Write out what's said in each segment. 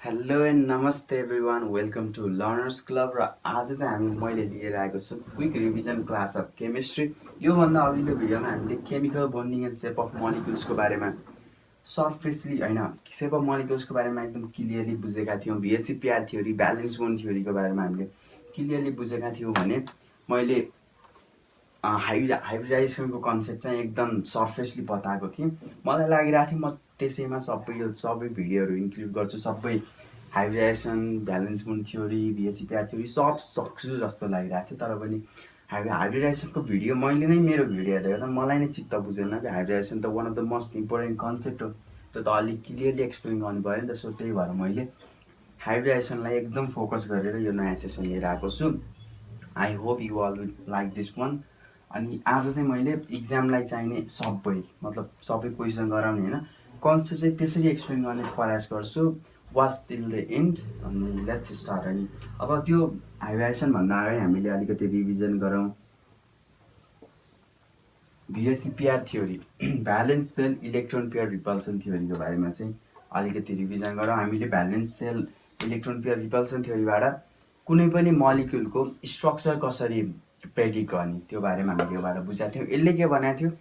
Hello and नमस्ते everyone welcome to learners club र आज चाहिँ मैले लिएर आएको छु quick revision class of chemistry. योभन्दा अघिल्लो भिडियोमा हामीले chemical bonding and shape of मलिकुल्सको बारेमा सर्फेसली होइन सेप अफ मलिकुल्सको बारेमा एकदम क्लियरली बुझेका थियौँ। भिएचसिपिआर थ्योरी ब्यालेन्स बोन्ड थ्योरीको बारेमा हामीले क्लियरली बुझेका थियौँ भने मैले हाइब्रिडाइजेसनको कन्सेप्ट चाहिँ एकदम सर्फेसली बताएको थिएँ। मलाई लागिरहेको थियो म त्यसैमा सबै भिडियोहरू इन्क्लुड गर्छु, सबै hybridization valence bond theory VSEPR theory सब सक्छु जस्तो लागिरहेको थियो। तर पनि हाइब्रिडाइजेसनको भिडियो मैले नै मेरो भिडियो हेर्दै गर्दा मलाई नै चित्त बुझेन कि हाइब्रिडाइजेसन त one of the most important concept हो, त्यो त अलिक क्लियरली एक्सप्लेन गर्नु पऱ्यो नि त। सो त्यही भएर मैले हाइब्रिडाइजेसनलाई एकदम फोकस गरेर यो नयाँ सेसन लिएर आएको छु। I hope you all will like this one. अनि आज चाहिँ मैले इक्जामलाई चाहिने सबै क्वेसन गराउने होइन, कन्सेप्ट चाहिँ त्यसरी एक्सप्लेन गर्ने प्रयास गर्छु। Watch till the end. अनि लेट्स स्टार्ट। अनि अब त्यो हाइब्रिडाइजेसनभन्दा अगाडि हामीले अलिकति रिभिजन गरौँ VSEPR theory valence shell electron pair repulsion थ्योरीको बारेमा चाहिँ अलिकति रिभिजन गरौँ। हामीले valence shell electron pair repulsion थ्योरीबाट कुनै पनि मलिक्युलको स्ट्रक्चर कसरी प्रेडिक्ट गर्ने त्यो बारेमा हामीले योबाट बुझाएको थियौँ। यसले के भनेको थियो,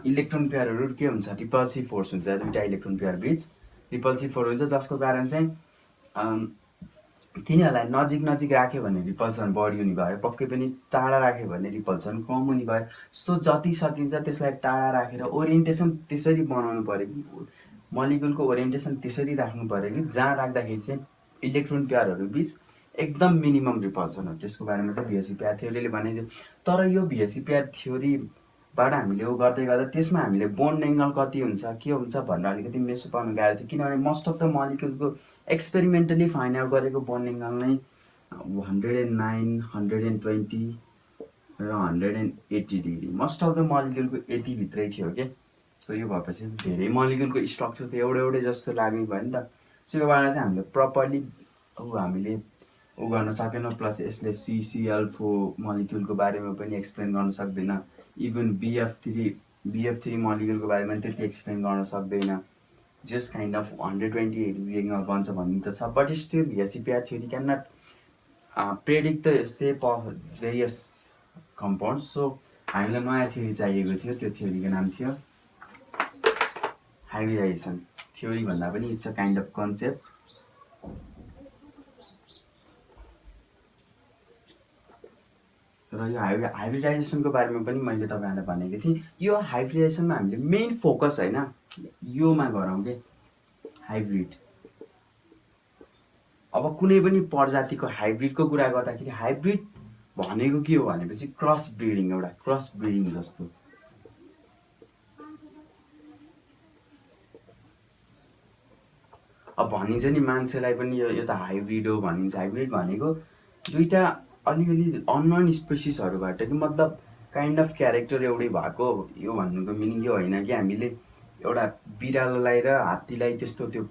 इलेक्ट्रोन पेयरहरू के हुन्छ, रिपल्सिभ फोर्स हुन्छ, दुईवटा इलेक्ट्रोन पेयर बिच रिपल्सिभ फोर्स हुन्छ, जसको कारण चाहिँ तिनीहरूलाई नजिक नजिक राख्यो भने रिपल्सन बढी हुने भयो, पक्कै पनि टाढा राख्यो भने रिपल्सन कम हुने भयो। सो जति सकिन्छ त्यसलाई टाढा राखेर ओरिएन्टेसन त्यसरी बनाउनु पऱ्यो कि मलिकुलको ओरिएन्टेसन त्यसरी राख्नु पऱ्यो कि जहाँ राख्दाखेरि चाहिँ इलेक्ट्रोन पेयरहरू बिच एकदम मिनिमम रिपल्सन हो। त्यसको बारेमा चाहिँ भिएचसिपिआर थ्योरीले भनेको थियो। तर यो भिएचसिपिआर थ्योरीबाट हामीले गर्दै गर्दा त्यसमा हामीले बोन्ड एङ्गल कति हुन्छ के हुन्छ भनेर अलिकति मेसो पाउनु गाह्रो थियो, किनभने मोस्ट अफ द मलिकुलको एक्सपेरिमेन्टली फाइन्ड आउट गरेको बोन्ड एङ्गल नै 109, 120 र 180 डिग्री मोस्ट अफ द मलिकुलको यतिभित्रै थियो क्या। सो यो भएपछि धेरै मलिकुलको स्ट्रक्चर त एउटै जस्तो लाग्ने भयो नि त। सो योबाट चाहिँ हामीले प्रपरली हामीले गर्न सकेनौँ। प्लस यसले CCl4 मलिकुलको बारेमा पनि एक्सप्लेन गर्न सक्दैन, इभन BF3 मलिकुलको बारेमा त्यति एक्सप्लेन गर्न सक्दैन। Just kind of 120 degree angle बन्छ भन्ने त छ, but still VSEPR theory can not predict the shape of various compound. So हामीलाई नयाँ थ्योरी चाहिएको थियो, त्यो थ्योरीको नाम थियो हाइब्रिडाइजेसन थ्योरी। भन्दा पनि it's a kind of concept. र यो हाइब्रिडाइजेसनको बारेमा पनि मैले तपाईँहरूलाई भनेको थिएँ। यो हाइब्रिडाइजेसनमा हामीले मेन फोकस होइन योमा गरौँ कि हाइब्रिड। अब कुनै पनि प्रजातिको हाइब्रिडको कुरा गर्दाखेरि हाइब्रिड भनेको के हो भनेपछि क्रस ब्रिडिङ, एउटा क्रस ब्रिडिङ जस्तो। अब भनिन्छ नि मान्छेलाई पनि यो त हाइब्रिड हो भनिन्छ। हाइब्रिड भनेको दुईवटा अलिअलि अननोन स्पेसिसहरूबाट कि मतलब काइन्ड अफ क्यारेक्टर एउटै भएको। यो भन्नुको मिनिङ यो होइन कि हामीले एउटा बिरालोलाई र हात्तीलाई त्यस्तो त्यो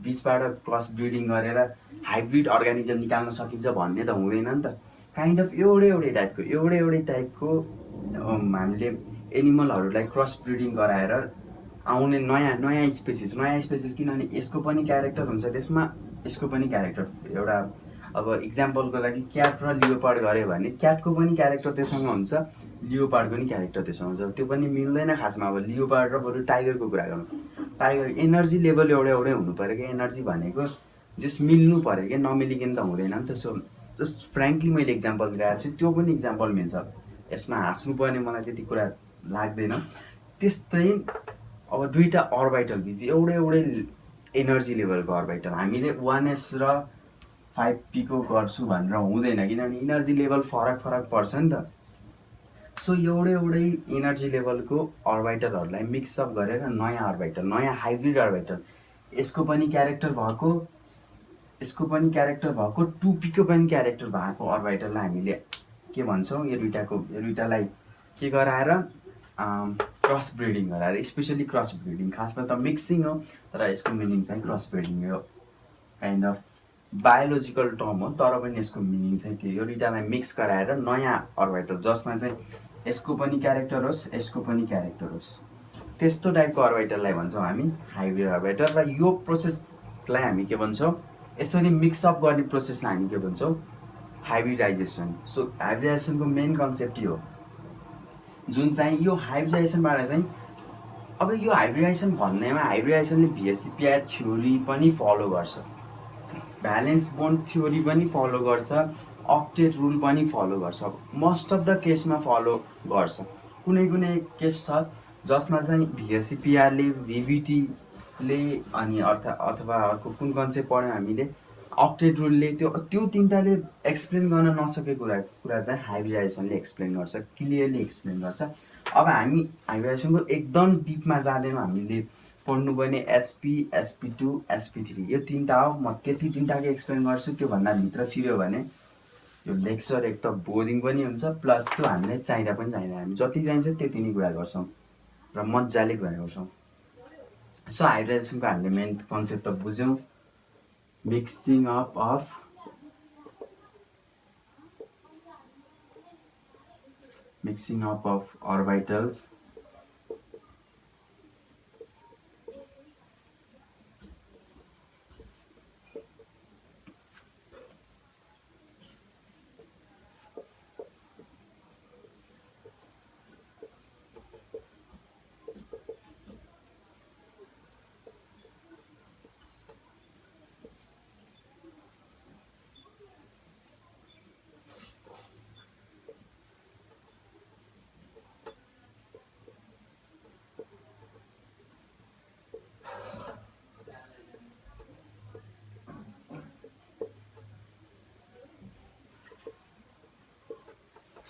बिचबाट क्रस ब्रिडिङ गरेर हाइब्रिड अर्गानिजम निकाल्न सकिन्छ भन्ने त हुँदैन नि त। काइन्ड अफ एउटै टाइपको हामीले एनिमलहरूलाई क्रस ब्रिडिङ गराएर आउने नयाँ स्पेसिस किनभने यसको पनि क्यारेक्टर हुन्छ त्यसमा, यसको पनि क्यारेक्टर एउटा। अब इक्जाम्पलको लागि क्याट र लियोपार्ड गऱ्यो भने क्याटको पनि क्यारेक्टर त्योसँग हुन्छ, लियोपार्डको पनि क्यारेक्टर त्योसँग हुन्छ। त्यो पनि मिल्दैन खासमा। अब लियोपार्ड र बरु टाइगरको कुरा गरौँ, टाइगर एनर्जी लेभल एउटै हुनु पऱ्यो कि, एनर्जी भनेको जस्ट मिल्नु पऱ्यो कि, नमिलिकन त हुँदैन नि त। सो जस्ट फ्रेङ्कली मैले इक्जाम्पल दिइरहेको छु, त्यो पनि इक्जाम्पल मिल्छ, यसमा हाँस्नुपर्ने मलाई त्यति कुरा लाग्दैन। त्यस्तै अब दुईवटा अर्बाइटल बिच एउटै एनर्जी लेभलको अर्बाइटल हामीले 1s र 5p को गर्छु भनेर हुँदैन, किनभने इनर्जी लेभल फरक पर्छ नि त। सो एउटै इनर्जी लेभलको अर्बाइटलहरूलाई मिक्सअप गरेर नयाँ अर्बाइटल, नयाँ हाइब्रिड अर्बाइटल, यसको पनि क्यारेक्टर भएको 2p को पनि क्यारेक्टर भएको अर्बाइटललाई हामीले के भन्छौँ, यो दुईवटालाई के गराएर क्रस ब्रिडिङ गराएर, स्पेसली क्रस ब्रिडिङ, खासमा त मिक्सिङ हो तर यसको मिनिङ चाहिँ क्रस ब्रिडिङ हो। काइन्ड अफ बायोलोजिकल टर्म हो तर पनि यसको मिनिङ चाहिँ त्यो। यो दुईवटालाई मिक्स गराएर नयाँ अर्बाइटल जसमा चाहिँ यसको पनि क्यारेक्टर होस् यसको पनि क्यारेक्टर होस्, त्यस्तो टाइपको अर्बाइटललाई भन्छौँ हामी हाइब्रिड अर्बाइटल। र यो प्रोसेसलाई हामी के भन्छौँ, यसरी मिक्सअप गर्ने प्रोसेसलाई हामी के भन्छौँ, हाइब्रिडाइजेसन। सो हाइब्रिडाइजेसनको मेन कन्सेप्ट यो हो, जुन चाहिँ यो हाइब्रिडाइजेसनबाट चाहिँ अब यो हाइब्रिडाइजेसन भन्नेमा हाइब्रिडाइजेसनले VSEPR थ्योरी पनि फलो गर्छ, भ्यालेन्स बोन्ड थ्योरी पनि फलो गर्छ, अक्टेट रुल पनि फलो गर्छ। मोस्ट अफ द केसमा फलो गर्छ। कुनै कुनै केस छ जसमा चाहिँ VSEPRले, VBTले अनि अथवा अर्को कुन कन्सेप्ट पढ्यौँ हामीले, अक्टेट रुलले, त्यो तिनवटाले एक्सप्लेन गर्न नसकेको कुरा चाहिँ हाइब्रिडाइजेसनले एक्सप्लेन गर्छ, क्लियरली एक्सप्लेन गर्छ। अब हामी हाइब्रिडाइजेसनको एकदम डिपमा जाँदैनौँ, हामीले पढ्नुपर्ने SP, SP2, SP3 यो तिनवटा हो। म त्यति तिनवटाको एक्सप्लेन गर्छु, त्योभन्दा भित्र छिर्यो भने यो लेक्चर एक त बोरिङ पनि हुन्छ, प्लस त्यो हामीलाई चाहिँदा पनि चाहिँदैन। हामी जति चाहिन्छ त्यति नै कुरा गर्छौँ र मजाले कुरा गर्छौँ। सो हाइब्रिडाइजेसनको हामीले मेन कन्सेप्ट त बुझ्यौँ, mixing up of orbitals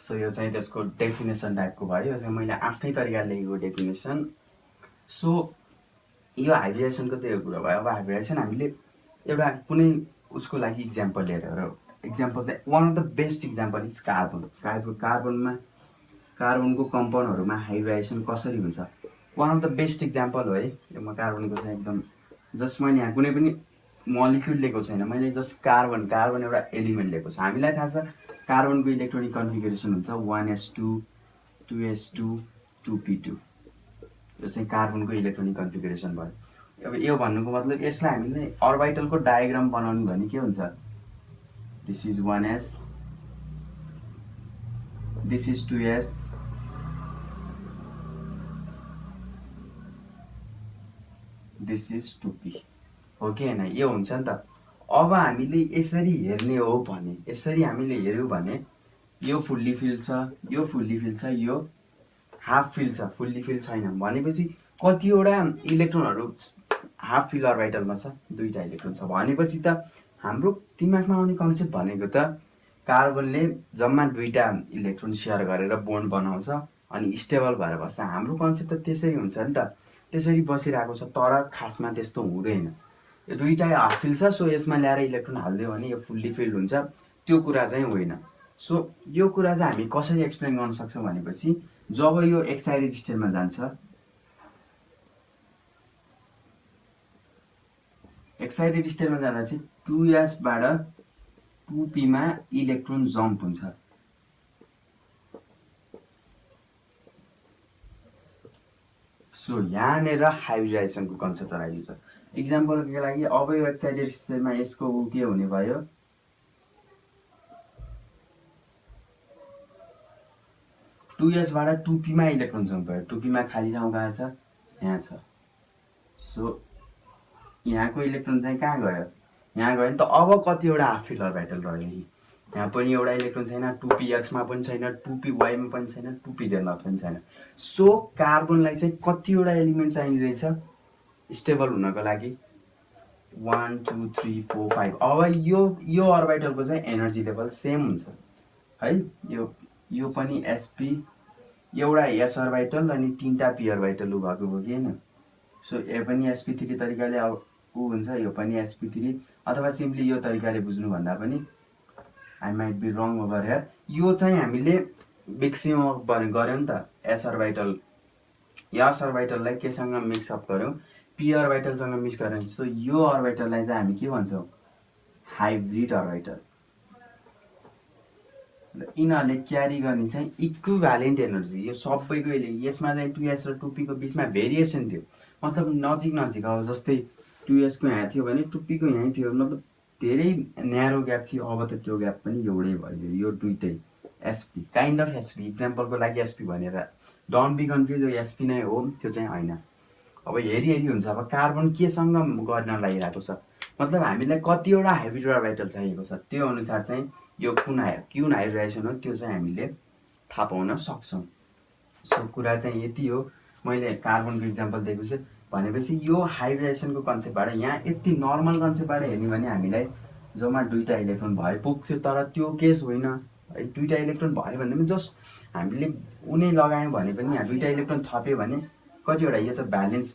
so यो चाहिँ त्यसको डेफिनेसन टाइपको भयो, यो चाहिँ मैले आफ्नै तरिकाले लेखेको डेफिनेसन। सो यो हाइब्रिडाइजेसनको त्यही कुरा भयो। अब हाइब्रिडाइजेसन हामीले एउटा कुनै उसको लागि इक्जाम्पल लिएर, इक्जाम्पल चाहिँ one of the best example is carbon. कार्बनको कम्पाउन्डहरूमा हाइब्रिडाइजेसन कसरी हुन्छ, one of the best example हो है यो। म कार्बनको चाहिँ एकदम जस्ट मैले यहाँ कुनै पनि मलिक्युल लिएको छैन, मैले जस्ट कार्बन एउटा एलिमेन्ट लिएको छ। हामीलाई थाहा छ कार्बनको इलेक्ट्रोनिक कन्फिगरेसन हुन्छ 1s2 2s2 2p2, यो चाहिँ कार्बनको इलेक्ट्रोनिक कन्फिगरेसन भयो। अब यो भन्नुको मतलब यसलाई हामीले अर्बिटलको डायग्राम बनाउनु भने के हुन्छ, this is 1s, this is 2s, this is 2p, हो कि होइन, यो हुन्छ नि त। अब हामीले यसरी हेर्ने हो भने, यसरी हामीले हेऱ्यौँ भने यो फुल्ली फिल छ, यो फुल्ली फिल छ, यो हाफ फिल छ, फुल्ली फिल छैन भनेपछि कतिवटा इलेक्ट्रोनहरू हाफ फिल अर्बिटलमा छ, दुईवटा इलेक्ट्रोन छ भनेपछि त हाम्रो दिमागमा आउने कन्सेप्ट भनेको त कार्बनले जम्मा दुईवटा इलेक्ट्रोन सेयर गरेर बोन्ड बनाउँछ अनि स्टेबल भएर बस्छ। हाम्रो कन्सेप्ट त त्यसरी हुन्छ नि त, त्यसरी बसिरहेको छ। तर खासमा त्यस्तो हुँदैन। यो दुईवटा हाफ फिल छ, सो यसमा ल्याएर इलेक्ट्रोन हालिदियो भने यो फुल्ली फिल्ड हुन्छ, त्यो कुरा चाहिँ होइन। सो यो कुरा चाहिँ हामी कसरी एक्सप्लेन गर्न सक्छौँ भनेपछि जब यो एक्साइटेड स्टेटमा जान्छ, एक्साइटेड स्टेटमा जाँदा चाहिँ 2sबाट 2pमा इलेक्ट्रोन जम्प हुन्छ। सो यहाँनिर हाइब्रिडाइजेसनको कन्सेप्ट आइदिन्छ। इक्जाम्पलको लागि अब यो एक्साइटेड स्टेटमा यसको के हुने भयो, 2sबाट 2pमा इलेक्ट्रोन जम्प भयो। 2pमा खाली ठाउँ कहाँ छ, यहाँ छ। सो यहाँको इलेक्ट्रोन चाहिँ कहाँ गयो, यहाँ गयो नि त। अब कतिवटा हाफ फिल अर्बिटल रह्यो, यहाँ पनि एउटा इलेक्ट्रोन छैन, 2pxमा पनि छैन, 2pyमा पनि छैन, 2pzमा पनि छैन। सो कार्बनलाई चाहिँ कतिवटा एलिमेन्ट चाहिने रहेछ स्टेबल हुनको लागि, 1 2 3 4 5। अब यो अर्बिटलको चाहिँ एनर्जी लेभल सेम हुन्छ है। यो पनि sp, एउटा s अर्बिटल अनि तीनटा p अर्बिटल भएको हो कि होइन। सो यो पनि sp3 तरिकाले अब ऊ हुन्छ, यो पनि sp3, अथवा सिम्पली यो तरिकाले बुझ्नु भन्दा पनि I might be wrong over here. यो चाहिँ हामीले मिक्सिङ गऱ्यौँ नि त, s अर्बिटललाई केसँग मिक्सअप गऱ्यौँ, p अर्बिटलसँग मिक्स गऱ्यौँ। सो यो अर्बिटललाई चाहिँ हामी के भन्छौँ, हाइब्रिड अर्बिटल। यिनीहरूले क्यारी गर्ने चाहिँ इक्विभ्यालेन्ट एनर्जी, यो सबैको यसमा चाहिँ 2s र 2p को बिचमा भेरिएसन थियो, मतलब नजिक नजिक। अब जस्तै 2s को यहाँ थियो भने 2p को यहीँ थियो, मतलब धेरै न्यारो ग्याप थियो, अब त त्यो ग्याप पनि एउटै भयो। यो दुइटै एसपी, काइन्ड अफ एसपी, इक्जाम्पलको लागि एसपी भनेर डोन्ट बी कन्फ्युज, यो एसपी नै हो, त्यो चाहिँ होइन। अब हेरी हुन्छ, अब कार्बन केसँग गर्न लागिरहेको छ, मतलब हामीलाई कतिवटा हाइब्रिड अर्बिटल चाहिएको छ, त्यो अनुसार चाहिँ यो कुन हाइब्रिडाइजेसन हो त्यो चाहिँ हामीले थाहा पाउन सक्छौँ। सो कुरा चाहिँ यति हो, मैले कार्बनको इक्जाम्पल दिएको छु। भनेपछि यो हाइब्रिडाइजेसनको कन्सेप्टबाट यहाँ यति नर्मल कन्सेप्टबाट हेर्ने भने हामीलाई जम्मा 2टा इलेक्ट्रोन भए पुग्थ्यो, तर त्यो केस होइन है। 2टा इलेक्ट्रोन भयो भन्दा पनि जस्ट हामीले उनी लगायौँ भने पनि यहाँ 2टा इलेक्ट्रोन थप्यो भने कतिवटा, यो त भ्यालेन्स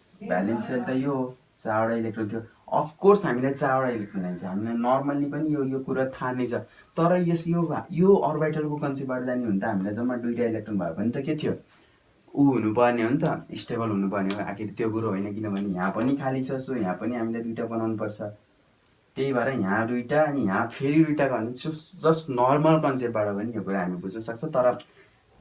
सेल त यो हो, 4वटा इलेक्ट्रोन थियो। अफकोर्स हामीलाई 4वटा इलेक्ट्रोन चाहिन्छ, हामीलाई नर्मल्ली पनि यो कुरा थाहा नै छ। तर यो अर्बिटलको कन्सेप्टबाट जाने हो भने त हामीलाई जम्मा 2टा इलेक्ट्रोन भयो भने त के थियो, हुनुपर्ने हो नि त, स्टेबल हुनुपर्ने हो। आखिर त्यो कुरो होइन, किनभने यहाँ पनि खाली छ, सो यहाँ पनि हामीले 2टा बनाउनु पर्छ। त्यही भएर यहाँ 2टा अनि यहाँ फेरि 2टा गर्ने। जस्ट नर्मल कन्सेप्टबाट पनि यो कुरा हामी बुझ्न सक्छौँ। तर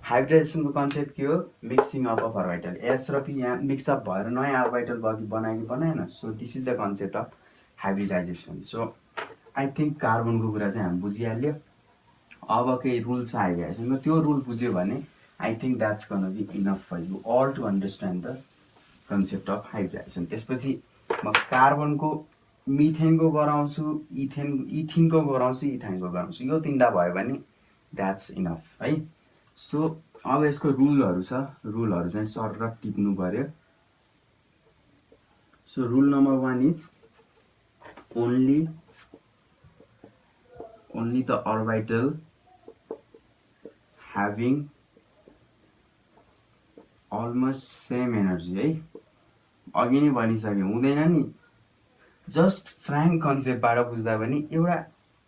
हाइब्रिडाइजेसनको कन्सेप्ट के हो, mixing up of orbital. S र पी यहाँ मिक्सअप भएर नयाँ अर्बिटल बनायो कि बनाएन, so this is the concept of hybridization. So I think कार्बनको कुरा चाहिँ हामी बुझिहाल्यो। अब केही रुल छ हाइब्रिडाइजेसनको, त्यो रुल बुझ्यो भने I think that's gonna be enough for you all to understand the concept of hybridization. त्यसपछि म कार्बनको मिथेनको गराउँछु, इथिनको गराउँछु, इथाइनको गराउँछु, यो 3टा भयो भने द्याट्स इनफ है। सो अब यसको रुलहरू छ, रुलहरू चाहिँ सर टिप्नु पर्यो। So rule number 1 is only the orbital having almost same energy है। अघि नै भनिसक्यो, हुँदैन नि। जस्ट फ्र्याङ्क कन्सेप्टबाट बुझ्दा पनि एउटा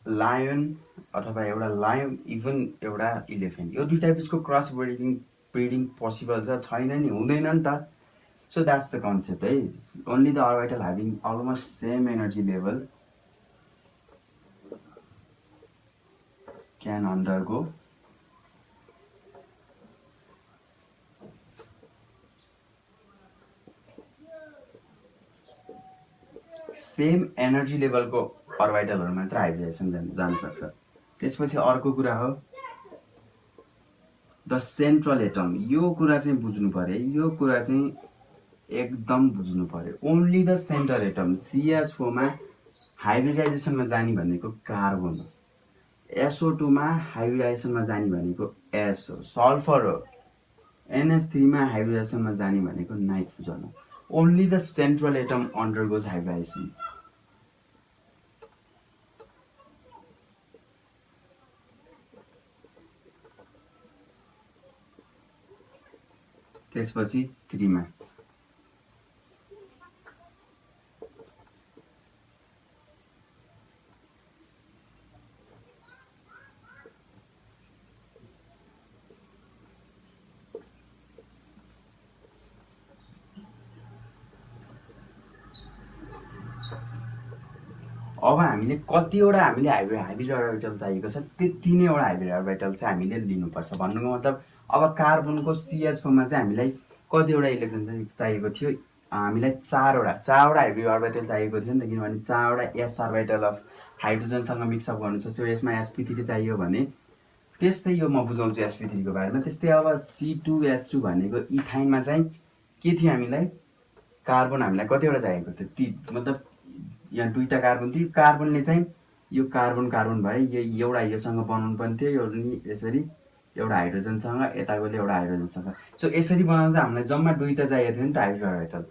लायन अथवा एउटा लायन, इभन एउटा इलेफेन्ट, यो 2टा बिचको क्रस ब्रिडिङ पोसिबल छैन नि, हुँदैन नि त। सो द्याट्स द कन्सेप्ट है। Only the orbital having almost same energy level can undergo same energy level अर्बिटलहरू मात्र हाइब्रिडाइजेसन जान सक्छ। त्यसपछि अर्को कुरा हो द सेन्ट्रल एटम। यो कुरा चाहिँ बुझ्नु पर्यो, यो कुरा चाहिँ एकदम बुझ्नु पर्यो। Only the central atom, CH4 मा हाइब्रिडाइजेसनमा जाने भनेको कार्बन हो, SO2 मा हाइब्रिडाइजेसनमा जाने भनेको S हो, सल्फर हो, NH3 मा हाइब्रिडाइजेसनमा जाने भनेको नाइट्रोजन हो। Only the central atom undergoes hybridization. त्यसपछि 3 मा अब हामीले कतिवटा हामीले हाइब्रिड अर्बिटल चाहिएको छ, त्यति नै एउटा हाइब्रिड अर्बिटल चाहिँ हामीले लिनुपर्छ। भन्नुको मतलब अब कार्बनको CH4 मा चाहिँ हामीलाई कतिवटा इलेक्ट्रोन चाहिएको थियो, हामीलाई 4वटा हाइब्रिड अर्बिटल चाहिएको थियो नि त, किनभने 4वटा s अर्बिटल अफ हाइड्रोजनसँग मिक्सअप गर्नु छ। सो यसमा sp3 चाहियो भने त्यस्तै यो म बुझाउँछु sp3 को बारेमा। त्यस्तै अब C2H2 भनेको इथाइनमा चाहिँ के थियो, हामीलाई कार्बन हामीलाई कतिवटा चाहिएको थियो, मतलब यहाँ 2टा कार्बन थियो, कार्बनले चाहिँ यो कार्बन भए यो एउटा योसँग बनाउनु पर्ने थियो, यो नि यसरी एउटा हाइड्रोजनसँग, यताकोले एउटा हाइड्रोजनसँग। सो यसरी बनाउँदा हामीलाई जम्मा 2टा चाहिएको थियो नि त हाइब्रिड अर्बिटल।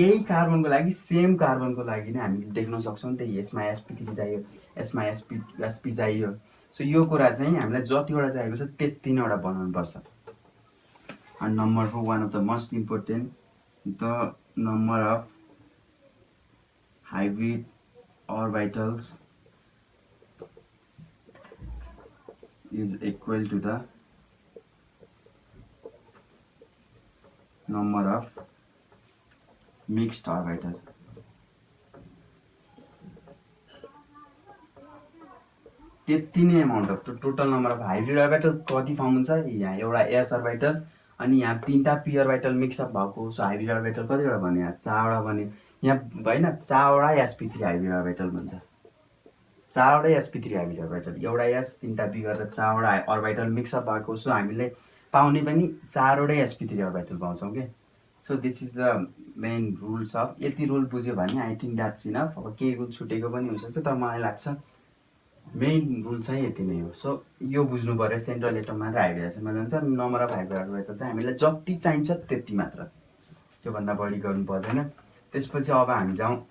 यही कार्बनको लागि, सेम कार्बनको लागि नै हामीले देख्न सक्छौँ नि त, यसमा sp3 चाहियो, यसमा sp चाहियो। सो यो कुरा चाहिँ हामीलाई जतिवटा चाहिएको छ त्यति नैवटा बनाउनु पर्छ। अनि number 4, one of the most important, the number of hybrid orbitals is equal to the number of mixed orbital. त्यति नै amount of total number of hybrid orbital कति फर्म हुन्छ, यहाँ एउटा s अर्बिटल अनि यहाँ 3टा p अर्बिटल मिक्सअप भएको। So hybrid orbital कतिवटा बन्यो, यहाँ 4वटा बन्यो। यहाँ होइन 4वटा sp3 हाइब्रिड अर्बिटल भन्छ। चारवटै sp3 हाइब्रिड अर्बिटल, एउटा s 3टा p गरेर 4वटा अर्बिटल मिक्सअप भएको। सो हामीले पाउने पनि 4वटै sp3 अर्बिटल पाउँछौँ के। So this is the main rules of. यति रुल बुझ्यो भने आई थिङ्क द्याट्स इनफ। अब केही रुल छुटेको पनि हुनसक्छ, तर मलाई लाग्छ मेन रुल चाहिँ यति नै हो। सो यो बुझ्नु पऱ्यो, सेन्ट्रल एटम मात्र हाइब्रिडाइजेसनमा जान्छ, नम्बर अफ हाइब्रिड अर्बिटल चाहिँ हामीलाई जति चाहिन्छ त्यति मात्र, त्योभन्दा बढी गर्नु पर्दैन। त्यसपछि अब हामी जाउँ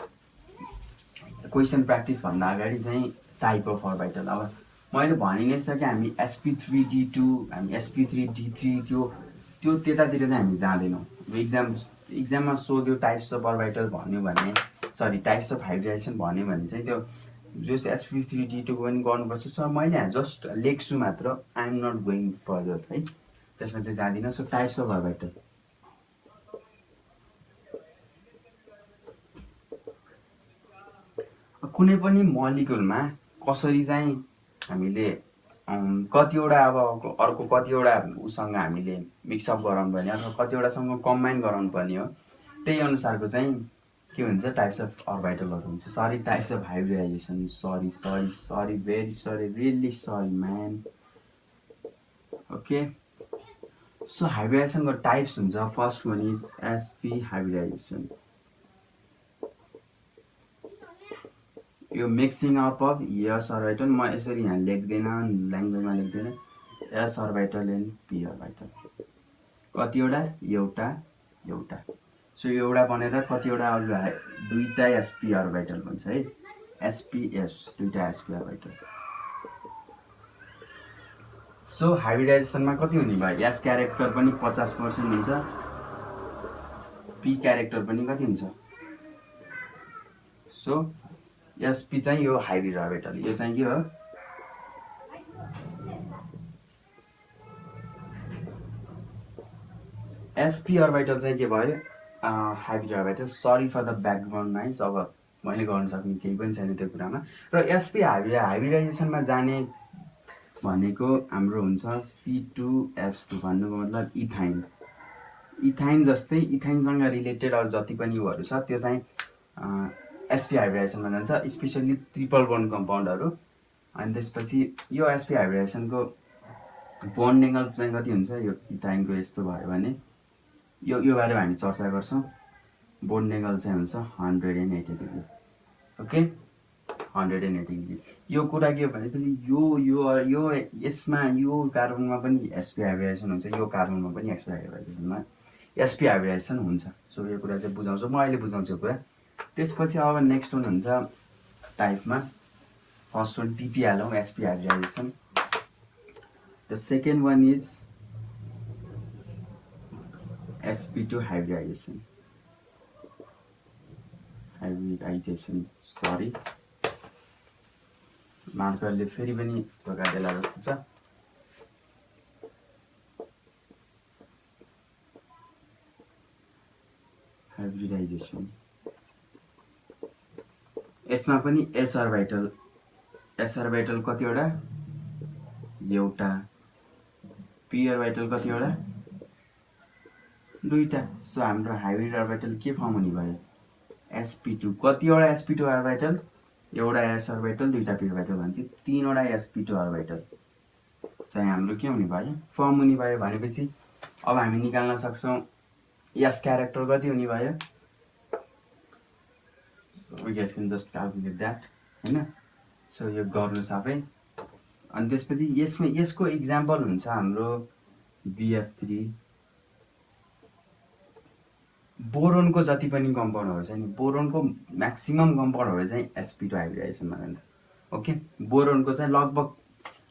क्वेसन प्र्याक्टिस भन्दा अगाडि चाहिँ टाइप अफ अर्बिटल। अब मैले भनि नै सकेँ, हामी sp3d2, हामी sp3d3 त्यो त्यतातिर चाहिँ हामी जाँदैनौँ। इक्जाममा सोध्यो टाइप्स अफ अर्बिटल भन्यो भने, सरी टाइप्स अफ हाइब्रिडाइजेसन भन्यो भने चाहिँ त्यो जस sp3d2 पनि गर्नुपर्छ। सो मैले यहाँ जस्ट लेख्छु मात्र, I am not going further है, त्यसमा चाहिँ जाँदिनँ। सो टाइप्स अफ अर्बिटल, कुनै पनि मोलिकुलमा कसरी चाहिँ हामीले कतिवटा अब अर्को कतिवटा उसँग हामीले मिक्सअप गराउनु पर्ने अथवा कतिवटासँग कम्बाइन गराउनु पर्ने हो, त्यही अनुसारको चाहिँ के हुन्छ टाइप्स अफ अर्बिटलहरू हुन्छ। Sorry types of hybridization, sorry very sorry, really sorry man. Okay, so हाइब्रिडाइजेसनको टाइप्स हुन्छ। First one is sp hybridization, यो mixing up of s orbital. म यसरी यहाँ लेख्दैन, ल्याङ्ग्वेजमा लेख्दैन, s orbital and p orbital. कतिवटा? एउटा। सो एउटा बनेर कतिवटा अरू दुईटा sp अर्बिटल हुन्छ है, sps, दुईटा sp अर्बिटल। सो हाइब्रिडाइजेसनमा कति हुने भयो, s क्यारेक्टर पनि 50% हुन्छ, p क्यारेक्टर पनि कति हुन्छ। सो sp चाहिँ यो हाइब्रिड अर्बिटल, यो चाहिँ के हो, sp अर्बिटल चाहिँ के भयो, hybrid orbital. Sorry for the background noise, अब मैले गर्न सक्ने केही पनि छैन त्यो कुरामा। र sp हाइब्रिडाइजेसनमा जाने भनेको हाम्रो हुन्छ C2H2, भन्नुको मतलब इथाइन। इथाइन जस्तै इथाइनसँग रिलेटेड अरू जति पनि उहरू छ त्यो चाहिँ sp हाइब्रिडाइजेसनमा जान्छ, स्पेसली ट्रिपल बोन्ड कम्पाउन्डहरू। अनि त्यसपछि यो sp हाइब्रिडाइजेसनको बोन्ड एङ्गल चाहिँ कति हुन्छ, यो इथाइनको यस्तो भयो भने यो बारेमा हामी चर्चा गर्छौँ। बोन्ड एङ्गल चाहिँ हुन्छ 180 डिग्री। Okay, 180 degree. यो कुरा के हो भनेपछि यो यसमा यो कार्बनमा पनि sp हाइब्रिडाइजेसन हुन्छ, यो कार्बनमा पनि sp हाइब्रिडाइजेसन हुन्छ। सो यो कुरा चाहिँ बुझाउँछु, म अहिले बुझाउँछु यो कुरा। त्यसपछि अब नेक्स्ट वान हुन्छ टाइपमा, फर्स्ट वान pp हालौँ, sp hybridization. The second one is sp2 hybridization, sorry मार्करले फेरि पनि धोका देला जस्तो छ। हाइब्रिडाइजेसन, यसमा पनि s अर्बिटल कतिवटा, एउटा, p अर्बिटल कतिवटा, दुईटा। सो हाम्रो हाइब्रिड अर्बिटल के फर्म हुने भयो, sp2। कतिवटा sp2 अर्बिटल, एउटा s अर्बिटल, दुईटा p अर्बिटल भन्छ, तीनवटा sp2 अर्बिटल चाहिँ हाम्रो के हुने भयो, फर्म हुने भयो। भनेपछि अब हामी निकाल्न सक्छौँ s क्यारेक्टर कति हुने भयो, we guys can just calculate that हैन। सो यो गर्नुस् आफै। अनि त्यसपछि यसको इक्जाम्पल हुन्छ हाम्रो BF3। बोरोनको जति पनि कम्पाउन्डहरू छ नि, बोरोनको म्याक्सिमम कम्पाउन्डहरू चाहिँ sp2 हाइब्रिडाइजेसनमा जान्छ। ओके, बोरोनको चाहिँ लगभग,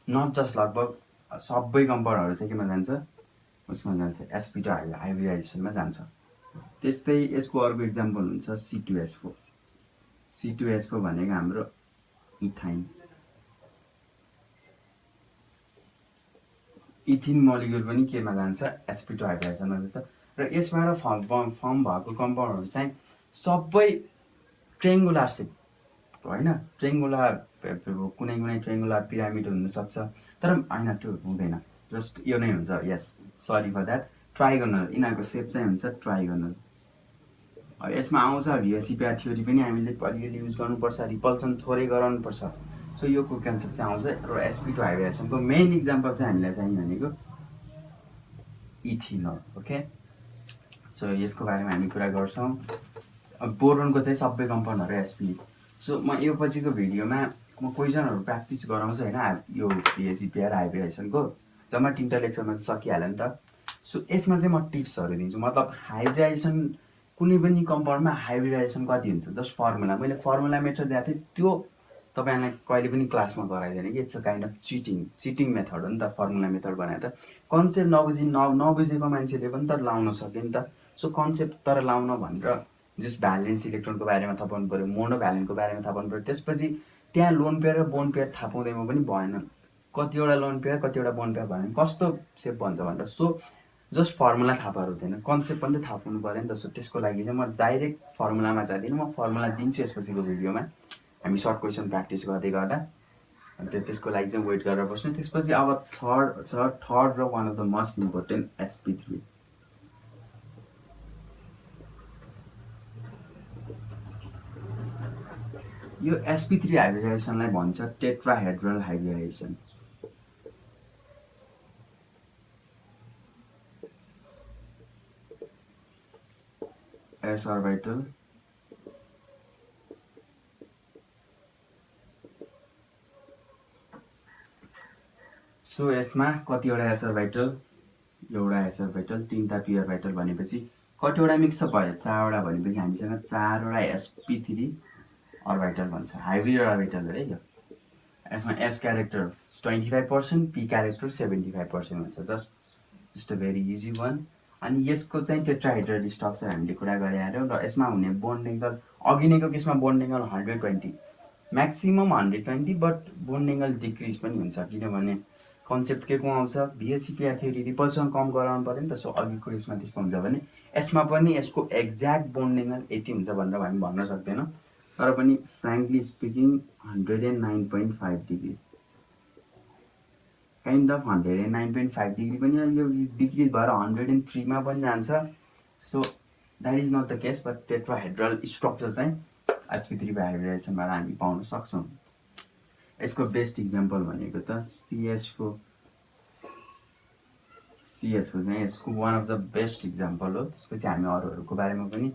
नट जस्ट लगभग, सबै कम्पाउन्डहरू चाहिँ केमा जान्छ, उसमा जान्छ, sp2 हाइब्रिडाइजेसनमा जान्छ। त्यस्तै यसको अर्को इक्जाम्पल हुन्छ C2H4। C2H4 भनेको हाम्रो इथाइन। इथिन मोलिक्युल पनि केमा जान्छ, sp2 हाइब्रिडाइजेसनमा जान्छ। र यसबाट फर्म भएको कम्पाउन्डहरू चाहिँ सबै ट्रेङ्गुलर सेप होइन, ट्रेङ्गुलर कुनै ट्रेङ्गुलर पिरामिड हुनसक्छ, तर होइन त्यो हुँदैन, जस्ट यो नै हुन्छ। यस, सरी फर द्याट, ट्राइगोनल, यिनीहरूको सेप चाहिँ हुन्छ ट्राइगोनल। यसमा आउँछ VSEPA थ्योरी पनि हामीले अलिअलि युज गर्नुपर्छ, रिपल्सन थोरै गराउनुपर्छ। सो यो कन्सेप्ट चाहिँ आउँछ र sp2 हाइब्रिडाइजेसनको मेन इक्जाम्पल चाहिँ हामीलाई चाहिने भनेको इथिनोल ओके सो यसको बारेमा हामी कुरा गर्छौँ अब बोरोनको चाहिँ सबै कम्पाउन्डहरू sp सो म यो पछिको भिडियोमा म क्वेसनहरू प्र्याक्टिस गराउँछु होइन यो PhD हाइब्रिडाइजेसनको जम्मा 3टा लेक्चरमा सकिहाल्यो नि त सो यसमा चाहिँ म टिप्सहरू दिन्छु मतलब हाइब्रिडाइजेसन कुनै पनि कम्पाउन्डमा हाइब्रिडाइजेसन कति हुन्छ जस्ट फर्मुला मैले फर्मुला मेथड दिएको थिएँ त्यो तपाईँलाई कहिले पनि क्लासमा गराइदिएन कि it's a kind of cheating method हो नि त फर्मुला मेथड बनाएर त कन्सेप्ट नबुझेको मान्छेले पनि त लाउन सक्यो नि त सो कन्सेप्ट तर लाउन भनेर जस्ट भ्यालेन्स इलेक्ट्रोनको बारेमा थाहा पाउनु पऱ्यो मोनो भ्यालेन्टको बारेमा थाहा पाउनु पऱ्यो त्यसपछि त्यहाँ लोन पेयर र बोन पेयर थाहा पाउँदैमा पनि भएन कतिवटा लोन पेयर कतिवटा बोन पेयर भयो भने कस्तो सेप बन्छ भनेर सो जस्ट फर्मुला थाहा पाएर हुँदैन कन्सेप्ट पनि त थाहा पाउनु पऱ्यो नि त सो त्यसको लागि चाहिँ म डाइरेक्ट फर्मुलामा जाँदिनँ म फर्मुला दिन्छु यसपछिको भिडियोमा हामी सर्ट क्वेसन प्र्याक्टिस गर्दै गर्दा त्यसको लागि चाहिँ वेट गरेर बस्नु त्यसपछि अब थर्ड र one of the most important sp3 यो sp3 हाइब्रिडाइजेसनलाई भन्छ tetrahedral hybridisation s orbital so यसमा कतिवटा s orbital एउटा s orbital 3टा p orbital भनेपछि कतिवटा मिक्सअप भयो 4वटा भनेपछि हामीसँग 4वटा sp3 orbital भन्छ हाइब्रिड orbital है यो यसमा s क्यारेक्टर 25% p क्यारेक्टर 75% हुन्छ just a very easy one अनि यसको चाहिँ टेट्राहेड्रल स्ट्रक्चर हामीले कुरा गरिहाल्यौँ र यसमा हुने बोन्ड एङ्गल अघि नैको केसमा bond angle 120 maximum 120 but bond angle decrease पनि हुन्छ किनभने कन्सेप्ट के को आउँछ VHCPR थ्योरी रिपल्सन कम गराउनु पऱ्यो नि त सो अघिको यसमा त्यस्तो हुन्छ भने यसमा पनि यसको एक्ज्याक्ट बोन्ड एङ्गल यति हुन्छ भनेर हामी भन्न सक्दैनौँ तर पनि frankly speaking 109.5 degree kind of 109.5 degree पनि यो डिक्रिज भएर 103 मा पनि जान्छ so that is not the case but tetrahedral structure चाहिँ sp3 हाइब्रिडाइजेसनबाट हामी पाउन सक्छौँ यसको बेस्ट इक्जाम्पल भनेको त CS को चाहिँ यसको one of the best example हो त्यसपछि हामी अरूहरूको बारेमा पनि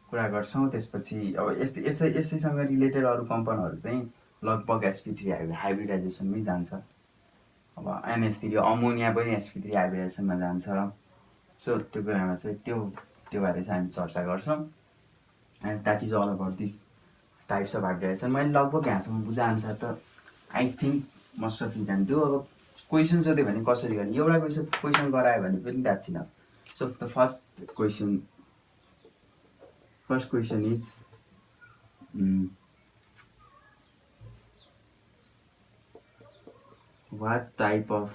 कुरा गर्छौँ त्यसपछि अब यसैसँग रिलेटेड अरू कम्पाउन्डहरू चाहिँ लगभग sp3 हाइब्रिडाइजेसनमै जान्छ अब NH3 अमोनिया पनि sp3 हाइब्रिडाइजेसनमा जान्छ सो त्यो कुरामा चाहिँ त्यो बारे चाहिँ हामी चर्चा गर्छौँ and that is all about this types of hybridization मैले लगभग यहाँसम्म बुझाएअनुसार त I think must of you can do अब क्वेसन सोध्यो भने कसरी गर्ने एउटा क्वेसन गरायो भने पनि that's enough so the first question is what type of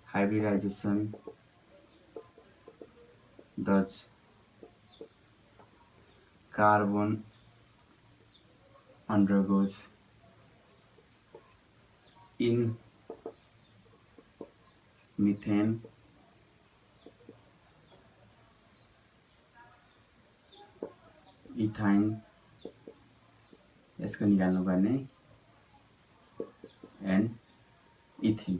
hybridization does carbon undergoes in methane ethyne यसको निकाल्नु पर्ने एन्ड इथिन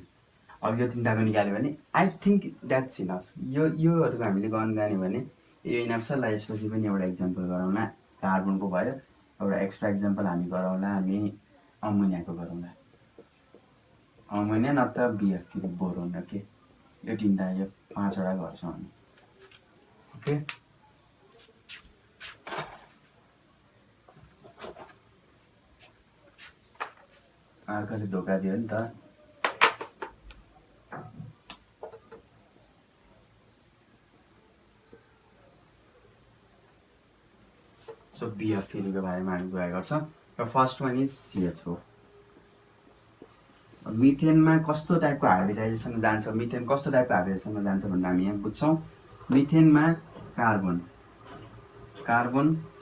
अब यो तिनटाको निकाल्यो भने आई थिङ्क द्याट्स इनफ योहरूको हामीले गर्न जाने भने यो इनफ छ ल यसपछि पनि एउटा इक्जाम्पल गरौँला कार्बनको भयो एउटा एक्स्ट्रा इक्जाम्पल हामी गरौँला हामी अमोनियाको गरौँला अमोनिया नत्र BF3 बोरोन ओके यो तिनटा यो 5वटा गर्छौँ हामी ओके अर्कोले धोका दियो नि त सो BF3 को बारेमा हामी कुरा गर्छौँ र फर्स्ट वान इज CH4 मिथेनमा कस्तो टाइपको हाइब्रिडाइजेसन जान्छ मिथेन कस्तो टाइपको हाइब्रिडाइजेसनमा जान्छ भनेर हामी यहाँ बुझ्छौँ मिथेनमा कार्बन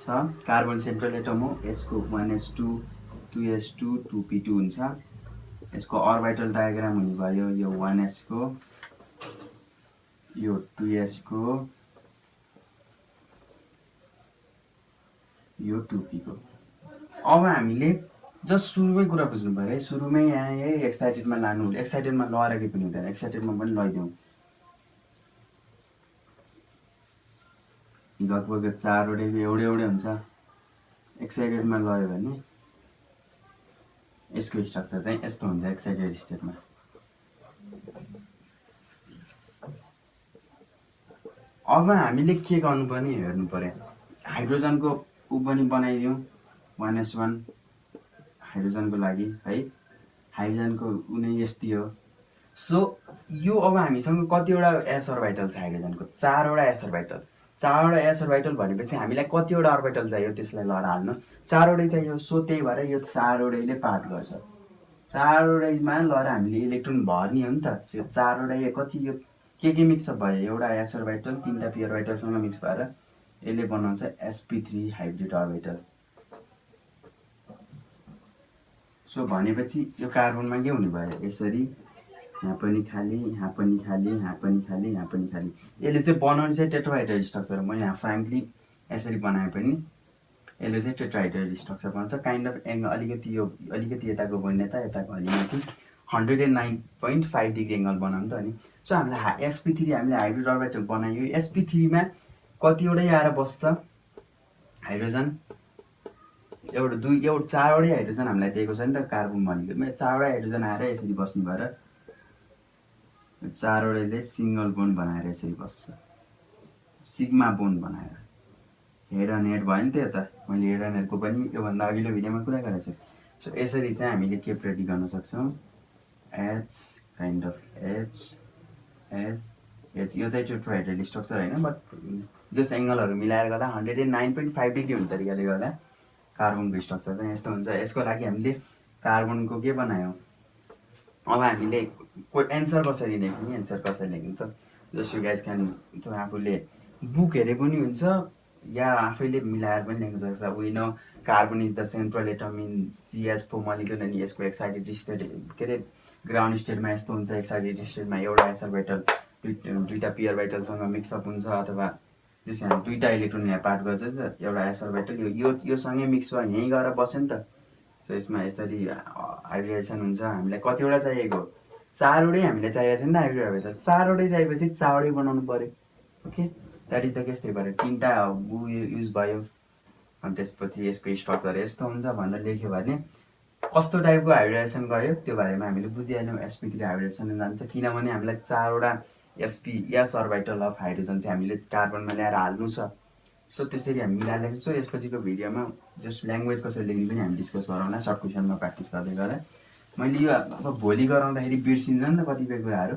छ कार्बन सेन्ट्रल एटम हो यसको 1s2 2s2 2p2 हुन्छ यसको अर्बिटल डायग्राम हुने भयो यो 1s को यो 2s को यो 2p को अब हामीले जस्ट सुरुमै कुरा बुझ्नु पऱ्यो है। सुरुमै यहाँ यही एक्साइटेडमा लानु, एक्साइटेडमा लगाएर केही पनि हुँदैन, एक्साइटेडमा पनि लगाइदिउँ। लगभग 4वटै एउटै हुन्छ। एक्साइटेडमा लयो भने यसको स्ट्रक्चर चाहिँ यस्तो हुन्छ एक्साइटेड स्टेटमा। अब हामीले के गर्नुपर्ने हेर्नु पर्यो। हाइड्रोजनको ऊ पनि बनाइदिउँ 1s1 हाइड्रोजनको लागि है। हाइड्रोजनको ऊ नै यस्तै हो। सो यो अब हामीसँग कतिवटा एस अर्बिटल छ हाइड्रोजनको? 4वटा एस अर्बिटल। 4वटा एस अर्बिटल भनेपछि हामीलाई कतिवटा अर्बिटल चाहियो त्यसलाई लगाएर हाल्नु? 4वटै चाहियो। सो त्यही भएर यो 4वटैले पार्ट गर्छ। 4वटैमा लगेर हामीले इलेक्ट्रोन भर्ने हो नि त। यो 4वटा कति यो के मिक्सअप भयो? एउटा एस अर्बिटल 3टा पी अर्बिटलसँग मिक्स भएर यसले बनाउँछ sp3 हाइब्रिड अर्बिटल। सो भनेपछि यो कार्बनमा के हुने भयो? यसरी यहाँ पनि खाली, यहाँ पनि खाली, यहाँ पनि खाली, यहाँ पनि खाली। यसले चाहिँ बनाउने चाहिँ टेट्राहाइड्रल स्ट्रक्चर। म यहाँ फ्रेङ्कली यसरी बनाए पनि यसले चाहिँ टेट्राहाइड्रल स्ट्रक्चर बनाउँछ। काइन्ड अफ एङ्गल अलिकति यताको भिन्नता, यताको अलिकति 109.5 डिग्री एङ्गल बनाउनु त अनि। सो हामीलाई sp3 हामीले हाइब्रिड अर्बिटल बनायो। sp3 मा कतिवटै आएर बस्छ हाइड्रोजन? एउटा 4वटै हाइड्रोजन हामीलाई दिएको छ नि त कार्बन मोलिक्युलमा। 4वटा हाइड्रोजन आएर यसरी बस्ने भएर 4वटैले सिङ्गल बोन्ड बनाएर यसरी बस्छ, सिग्मा बोन्ड बनाएर। हेड एन्ड हेड भयो नि त यता। मैले हेड एन्ड हेडको पनि योभन्दा अघिल्लो भिडियोमा कुरा गरेको छु। सो यसरी चाहिँ हामीले के प्रेडिक्ट गर्न सक्छौँ? एच काइन्ड अफ एच यो चाहिँ टेट्राहाइड्रल स्ट्रक्चर होइन, बट जस एङ्गलहरू मिलाएर गर्दा 109.5 डिग्री हुने तरिकाले गर्दा कार्बनको स्ट्रक्चर चाहिँ यस्तो हुन्छ। यसको लागि हामीले कार्बनको के बनायौँ? अब हामीले एन्सर कसरी लेख्ने? एन्सर कसरी लेख्ने त? जस्ट यु गाइज क्यान आफूले बुक हेरे पनि हुन्छ या आफैले मिलाएर पनि लेख्न सक्छ। We know carbon is the central atom in CH4 molecule. अनि यसको एक्साइटेड स्टेट के अरे ग्राउन्ड स्टेटमा यस्तो हुन्छ। एक्साइटेड स्टेटमा एउटा एस अर्बिटल दुईटा पी अर्बिटलसँग मिक्सअप हुन्छ, अथवा जस यहाँ 2टा इलेक्ट्रोन यहाँ पार्ट गर्छ नि त। एउटा एस अर्बिटल यो सँगै मिक्स भयो, यहीँ गएर बस्यो नि त। सो यसमा यसरी हाइब्रिडेसन हुन्छ। हामीलाई कतिवटा चाहिएको? 4वटै हामीलाई चाहिएको छ नि त हाइब्रिड अर्बिटल। 4वटै चाहिएपछि 4वटै बनाउनु पर्यो। Okay, that is the case. त्यही भएर 3टा युज भयो। अनि त्यसपछि यसको स्ट्रक्चर यस्तो हुन्छ भनेर लेख्यो भने कस्तो टाइपको हाइब्रिडेसन गयो त्यो बारेमा हामीले बुझिहाल्यौँ। sp3 हाइब्रिडेसन जान्छ किनभने हामीलाई 4वटा एस अर्बिटल अफ हाइड्रोजन चाहिँ हामीले कार्बनमा ल्याएर हाल्नु छ। सो त्यसरी हामी मिलाएर लेख्छौँ। यसपछिको भिडियोमा जस्ट ल्याङ्ग्वेज कसरी लेख्ने पनि हामी डिस्कस गरौँला सर्ट क्वेसनमा प्र्याक्टिस गर्दै गर्दा। मैले यो अब भोलि गराउँदाखेरि बिर्सिन्छ नि त कतिपय कुराहरू।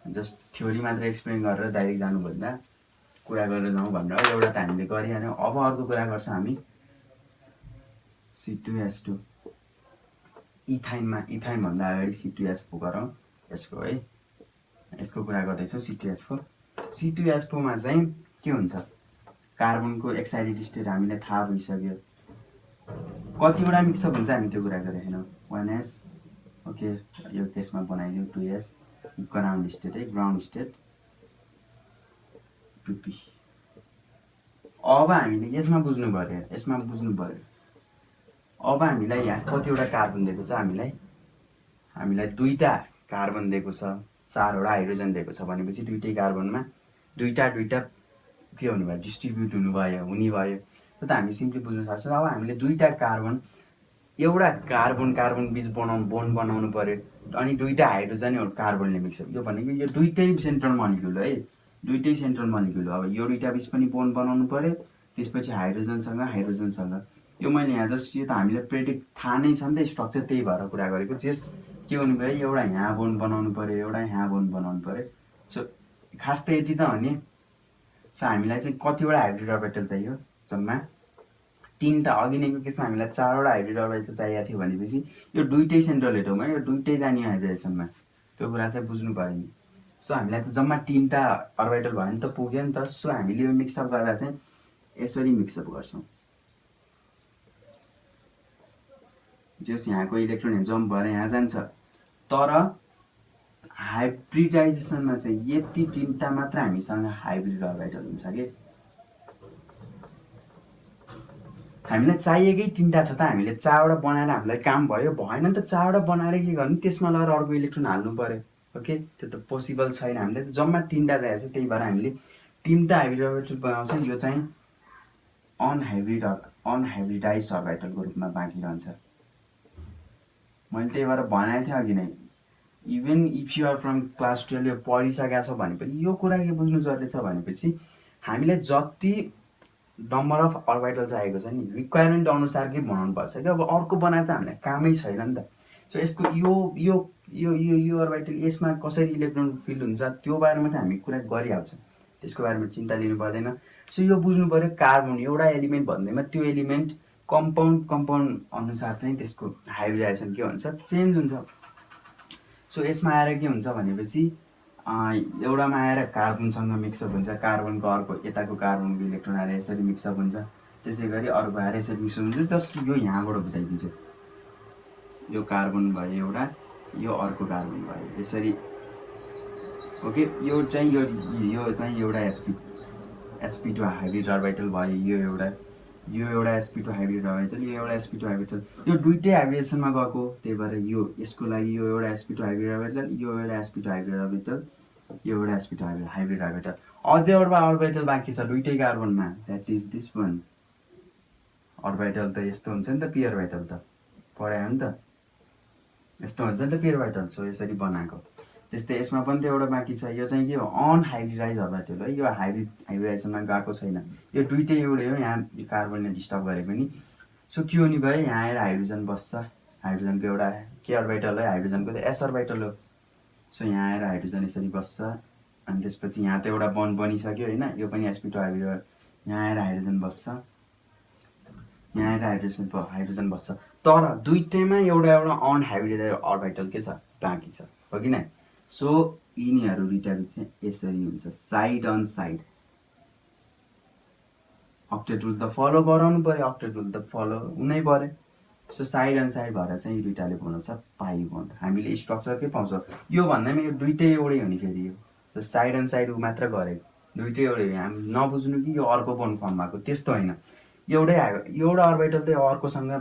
जस्ट थ्योरी मात्र एक्सप्लेन गरेर डाइरेक्ट जानुभन्दा कुरा गरेर जाउँ भनेर एउटा त हामीले गरिहाल्यौँ। अब अर्को कुरा गर्छ हामी C2H2 इथाइन भन्दा अगाडि C2H4 गरौँ यसको है। यसको कुरा गर्दैछौँ C2H4। C2H4 मा चाहिँ के हुन्छ? कार्बनको एक्साइटेड स्टेट हामीलाई थाहा भइसक्यो। कतिवटा मिक्सअप हुन्छ हामी त्यो कुरा गरेको छैनौँ। 1s ओके, यो केसमा बनाइदिउँ 2s ग्राउन्ड स्टेट है, ग्राउन्ड स्टेट 2p। अब हामीले यसमा बुझ्नु पर्यो। अब हामीलाई यहाँ कतिवटा कार्बन दिएको छ? हामीलाई 2टा कार्बन दिएको छ, 4वटा हाइड्रोजन दिएको छ भनेपछि 2टै कार्बनमा 2टा के हुनु भयो? डिस्ट्रिब्युट हुने भयो। त हामी सिम्पली बुझ्न सक्छौँ। अब हामीले 2टा कार्बन एउटा कार्बन बिच बोन्ड बनाउनु पर्यो। अनि 2टा हाइड्रोजन एउटा कार्बनले मिक्सअप। यो भनेको यो 2टै सेन्ट्रल मोलिक्युल है, 2टै सेन्ट्रल मोलिक्युल। अब यो 2टा बिच पनि बोन्ड बनाउनु पर्यो। त्यसपछि हाइड्रोजनसँग यो मैले यहाँ जस्ट यो त हामीलाई प्रेडिक्ट थाहा नै छ नि त स्ट्रक्चर, त्यही भएर कुरा गरेको। जस के हुनु भयो? एउटा यहाँ बोन्ड बनाउनु पर्यो, एउटा यहाँ बोन्ड बनाउनु पर्यो। सो खास त यति त हो नि। सो हामीलाई चाहिँ कतिवटा हाइब्रिड अर्बिटल चाहियो? जम्मा 3टा। अघि नैको केसमा हामीलाई 4वटा हाइब्रिड अर्बिटल चाहिएको थियो भनेपछि यो 2टै सेन्ट्रल एटम है, यो 2टै जाने हाइब्रिडेसनमा। त्यो कुरा चाहिँ बुझ्नु पऱ्यो नि। सो हामीलाई त जम्मा 3टा अर्बिटल भयो नि त, पुग्यो नि त। सो हामीले यो मिक्सअप गर्दा चाहिँ यसरी मिक्सअप गर्छौँ। जस यहाँको इलेक्ट्रोन जम्प भएर यहाँ जान्छ, तर हाइब्रिडाइजेसनमा चाहिँ यति 3टा मात्र हामीसँग हाइब्रिड अर्बिटल हुन्छ कि हामीलाई चाहिएकै 3टा छ त, हामीले 4वटा बनाएर हामीलाई काम भयो, भएन नि त 4वटा बनाएर के गर्नु, त्यसमा लगेर अर्को इलेक्ट्रोन हाल्नु पर्यो। ओके, त्यो त पोसिबल छैन। हामीले जम्मा 3टा चाहिएको छ, त्यही भएर हामीले 3टा हाइब्रिड अर्बिटल बनाउँछ। यो चाहिँ अनहाइब्रिडाइज्ड अर्बिटलको रूपमा बाँकी रहन्छ। मैले त्यही भएर भनेको थिएँ अघि नै, even if you are from class 12 यो पढिसकेको छ भने पनि यो कुरा के बुझ्नु जरुरी छ भनेपछि हामीलाई जति नम्बर अफ अर्बिटल चाहिएको छ नि रिक्वायरमेन्ट अनुसारकै बनाउनु पर्छ क्या। अब अर्को बनाएर त हामीलाई कामै छैन नि त। सो यसको यो यो यो यो यो अर्बिटल यसमा कसरी इलेक्ट्रोन फिल हुन्छ त्यो बारेमा त हामी कुरा गरिहाल्छौँ, त्यसको बारेमा चिन्ता लिनु पर्दैन। सो यो बुझ्नु पर्यो, कार्बन एउटा एलिमेन्ट भन्दैमा त्यो एलिमेन्ट कम्पाउन्ड अनुसार चाहिँ त्यसको हाइब्रिडाइजेसन के हुन्छ, चेन्ज हुन्छ। सो यसमा आएर के हुन्छ भनेपछि एउटामा आएर कार्बनसँग मिक्सअप हुन्छ, कार्बनको अर्को यताको कार्बनको इलेक्ट्रोन आएर यसरी मिक्सअप हुन्छ, त्यसै गरी अर्को आएर यसरी मिक्सअप हुन्छ। जस्ट यो यहाँबाट बुझाइदिन्छु, यो कार्बन भयो एउटा, यो अर्को कार्बन भयो यसरी। ओके, यो चाहिँ एउटा sp2 हाइब्रिड अर्बिटल भयो, यो एउटा sp2 हाइब्रिड अर्बिटल, यो एउटा sp2 हाइब्रिड, यो दुईटै हाइब्रिडेसनमा गएको। त्यही भएर यसको लागि यो एउटा sp2 हाइब्रिड अर्बिटल, यो एउटा sp2 हाइब्रिड अर्बिटल, यो एउटा sp2 हाइब्रिड अर्बिटल। अझै एउटा अर्बिटल बाँकी छ दुईटै कार्बनमा, that is this one. Orbital त यस्तो हुन्छ नि त, पी अर्बिटल त पढायो नि त, यस्तो हुन्छ नि त पी अर्बिटल। सो यसरी बनाएको। त्यस्तै यसमा पनि त एउटा बाँकी छ, यो चाहिँ के हो, अनहाइब्रिडाइज अर्बिटल है। यो हाइब्रिडाइजेसनमा गएको छैन, यो दुईटै एउटै हो। यहाँ कार्बनले डिस्टर्ब गरे पनि। सो के हुने भयो, यहाँ आएर हाइड्रोजन बस्छ, हाइड्रोजनको एउटा के अर्बिटल है, हाइड्रोजनको त एस अर्बिटल हो। सो यहाँ आएर हाइड्रोजन यसरी बस्छ, अनि त्यसपछि यहाँ त एउटा बन्ड बनिसक्यो होइन, यो पनि sp2 हाइब्रिड। यहाँ आएर हाइड्रोजन बस्छ, यहाँ आएर हाइड्रोजन बस्छ। तर दुईटैमा एउटा अनहाइब्रिडाइज अर्बिटल के छ, बाँकी छ, हो कि नै। सो यिनीहरू दुईटा बिच चाहिँ यसरी हुन्छ, side on side. Octet rule त फलो गराउनु पर्यो, अक्टेट रुल त फलो हुनै पर्यो। सो साइड अन साइड भएर चाहिँ दुईटाले बनाउँछ पाइ बोन्ड। हामीले स्ट्रक्चर के पाउँछ, यो भन्दैमा यो दुईटै एउटै हो नि फेरि। यो सो साइड अन साइड मात्र गरेको, दुईटै एउटै हो। हामी नबुझ्नु कि यो अर्को बोन्ड फर्म भएको, त्यस्तो होइन। एउटा अर्बिटल त अर्कोसँग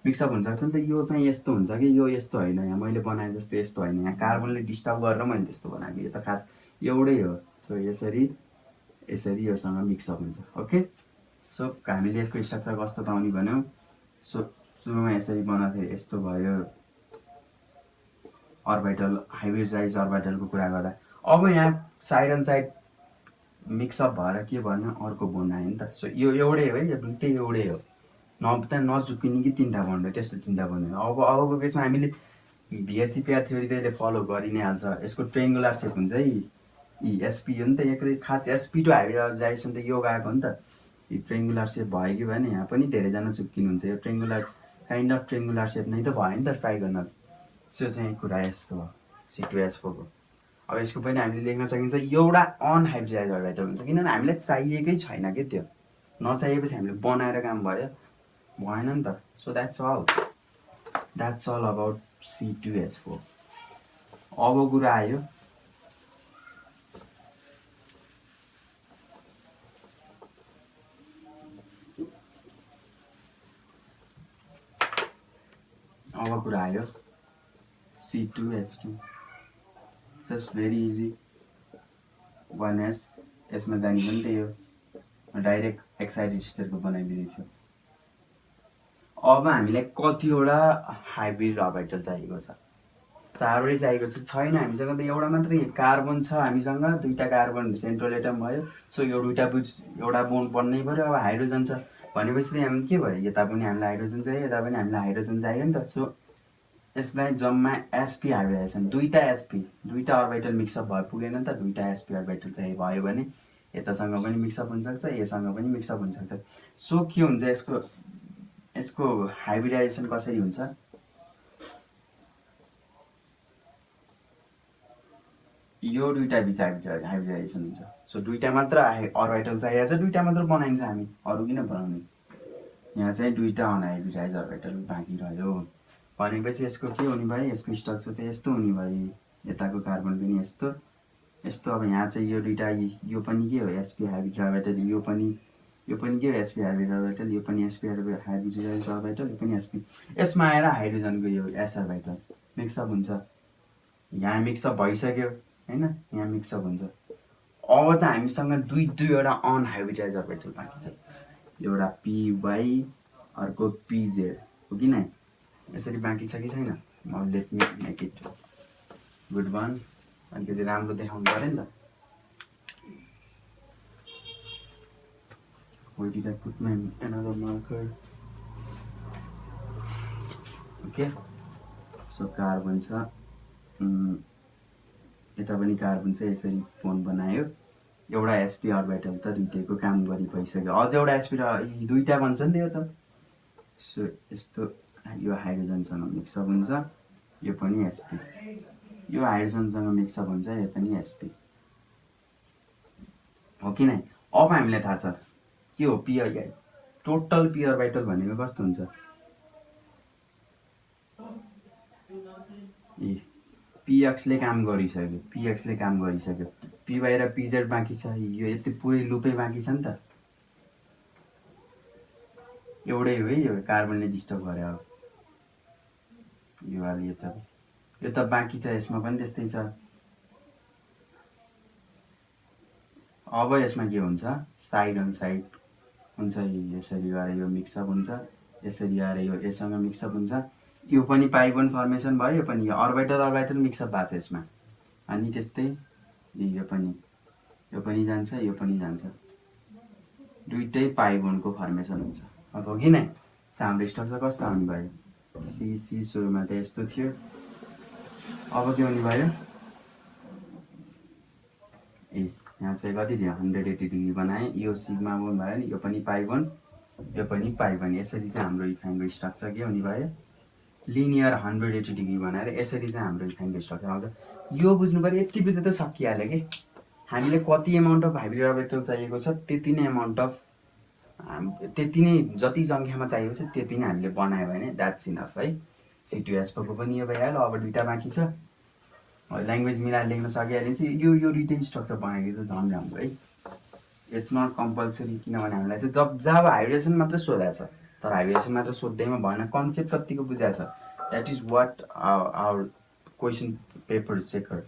मिक्सअप हुन सक्छ नि त। यो चाहिँ यस्तो हुन्छ कि यो यस्तो होइन, यहाँ मैले बनाए जस्तो यस्तो होइन, यहाँ कार्बनले डिस्टर्ब गरेर मैले त्यस्तो बनाएको, यो त खास एउटै हो। सो यसरी योसँग मिक्सअप हुन्छ। ओके, सो हामीले यसको स्ट्रक्चर कस्तो पाउने भन्यो, सो सुरुमा यसरी बनाउँदाखेरि यस्तो भयो अर्बिटल, हाइब्रिडाइज अर्बिटलको कुरा गर्दा। अब यहाँ साइड एन्ड साइड मिक्सअप भएर के भन्यो, अर्को बोन्ड आयो नि त। सो यो एउटै हो है, यो दुईटै एउटै हो, नचुक्किने कि 3टा बोन्ड हो, त्यस्तो 3टा बोन्ड हो। अबको केसमा हामीले भिएससी पेयर थ्योरी त्यसले फलो गरि नै हाल्छ। यसको ट्रेङ्गुलर सेप हुन्छ है, एसपी हो नि त, यहाँ खास sp2 हाइब्रिडाइजेसन त यो गएको हो नि त। यो ट्रेङ्गुलर सेप भयो कि भएन, यहाँ पनि धेरैजना चुक्किनुहुन्छ। यो काइन्ड अफ ट्रेङ्गुलर सेप नै त भयो नि त ट्राइगोनल। सो चाहिँ कुरा यस्तो हो C2H4 को। अब यसको पनि हामीले लेख्न सकिन्छ, एउटा अनहाइब्रिडाइज अर्बिटल हुन्छ, किनभने हामीलाई चाहिएकै छैन कि त्यो। नचाहिएपछि हामीले बनाएर काम भयो, भएन नि त। So that's all about C2H4। अब कुरा आयो C2H2। Just very easy, 1s। यसमा जाने पनि त्यही हो, डाइरेक्ट एक्साइटेड स्टेटको बनाइदिँदैछु। अब हामीलाई कतिवटा हाइब्रिड अर्बिटल चाहिएको छ, 4वटै चाहिएको छ। छैन हामीसँग त एउटा मात्रै कार्बन छ हामीसँग, दुईटा कार्बन सेन्ट्रल एटम भयो। सो यो एउटा बोन्ड बन्नै पर्यो। अब हाइड्रोजन छ भनेपछि त हामी के भयो, यता पनि हामीलाई हाइड्रोजन चाहियो, यता पनि हामीलाई हाइड्रोजन चाहियो नि त। सो यसलाई जम्मा sp हाइब्रिडाइजेसन, दुईटा अर्बिटल मिक्सअप भयो, पुगेन नि त। दुईटा sp अर्बिटल चाहिँ भयो भने यतासँग पनि मिक्सअप हुन सक्छ, यसँग पनि मिक्सअप हुन सक्छ। सो के हुन्छ, यसको हाइब्रिडाइजेसन कसरी हुन्छ, यो दुईटा बिच हाइब्रिडाइजेसन हुन्छ। सो दुईटा मात्र अर्बिटल चाहिएको छ, दुईटा मात्र बनाइन्छ हामी, अरू किन बनाउने। यहाँ चाहिँ दुईटा अनहाइब्रिडाइज अर्बिटल बाँकी रह्यो भनेपछि यसको के हुने भयो, यसको स्ट्रक्चर त यस्तो हुने भयो, यताको कार्बन पनि यस्तो। अब यहाँ चाहिँ यो दुईटा, यो पनि के हो, sp हाइब्रिड अर्बिटल, यो पनि यो पनि के sp हाइब्रिड अर्बिटल, यो पनि sp हाइब्रिडाइज अर्बिटल, यो पनि sp। यसमा आएर हाइड्रोजनको यो s अर्बिटल मिक्सअप हुन्छ, यहाँ मिक्सअप भइसक्यो हैन, यहाँ मिक्सअप हुन्छ। अब त हामीसँग दुईवटा अनहाइब्रिडाइज अर्बिटल बाँकी छ, एउटा py अर्को pz हो कि नै, यसरी बाँकी छ कि छैन? Let me make it good one, अलिकति राम्रो देखाउनु पर्यो नि त। Where did I put my another marker? Okay, so carbon छ, यता पनि कार्बन छ, यसरी बोन्ड बनायो, एउटा sp अर्बिटल त दुईटैको काम गरि भइसक्यो। अझ एउटा sp र दुईटा बन्छ नि त यो त। सो यस्तो यो हाइड्रोजनसँग मिक्सअप हुन्छ, यो पनि sp, यो हाइड्रोजनसँग मिक्सअप हुन्छ, यो पनि sp हो कि नै। अब हामीलाई थाहा छ के हो p, टोटल p अर्बिटल भनेको कस्तो हुन्छ? ए px ले काम गरिसक्यो, px ले काम गरिसक्यो, py र pz बाँकी छ, यो यति पुरै लुपै बाँकी छ नि त। एउटै हो है, यो कार्बनले डिस्टर्ब गर्यो। अब यो वाली यो त बाँकी छ, यसमा पनि त्यस्तै छ। अब यसमा के हुन्छ? साइड अन साइड हुन्छ, यसरी गएर यो मिक्सअप हुन्छ, यसरी गएर यो यससँग मिक्सअप हुन्छ, यो पनि पाई बोन्ड फर्मेसन भयो, यो पनि अर्बिटल अर्बिटल मिक्सअप भएको छ यसमा। अनि त्यस्तै यो पनि जान्छ, यो पनि जान्छ, दुईटै पाई बोन्डको फर्मेसन हुन्छ। अब हो कि नै? हाम्रो स्ट्रक्चर कस्तो आउने भयो? सी सुरुमा त यस्तो थियो, अब के हुने भयो? यहाँ चाहिँ कति थियो? 180 डिग्री बनाएँ, यो सिग्मा बोन्ड भयो नि, यो पनि पाई बोन्ड, यो पनि पाई बोन्ड। यसरी चाहिँ हाम्रो इथाइनको स्ट्रक्चर के हुने भयो? लिनियर 180 डिग्री बनाएर यसरी चाहिँ हाम्रो इथाइनको स्ट्रक्चर आउँछ। यो बुझ्नु पर्यो, यति बुझ्दा त सकिहाल्यो कि हामीले कति एमाउन्ट अफ हाइब्रिड अर्बिटल चाहिएको छ, त्यति नै एमाउन्ट अफ, त्यति नै जति सङ्ख्यामा चाहिएको छ त्यति नै हामीले बनायो भने द्याट्स इनफ है। C2H4 को पनि यो भइहाल्यो। अब दुईवटा बाँकी छ, ल्याङ्ग्वेज मिलाएर लेख्न सकिहालिन्छ। यो रिटेन स्ट्रक्चर बनाइदियो त झन् राम्रो है। इट्स नट कम्पलसरी, किनभने हामीलाई चाहिँ जब हाइब्रिडेसन मात्र सोधेको छ, तर हाइब्रिडेसन मात्र सोध्दैमा भएन, कन्सेप्ट कतिको बुझाएको छ, that is what our question paper checker,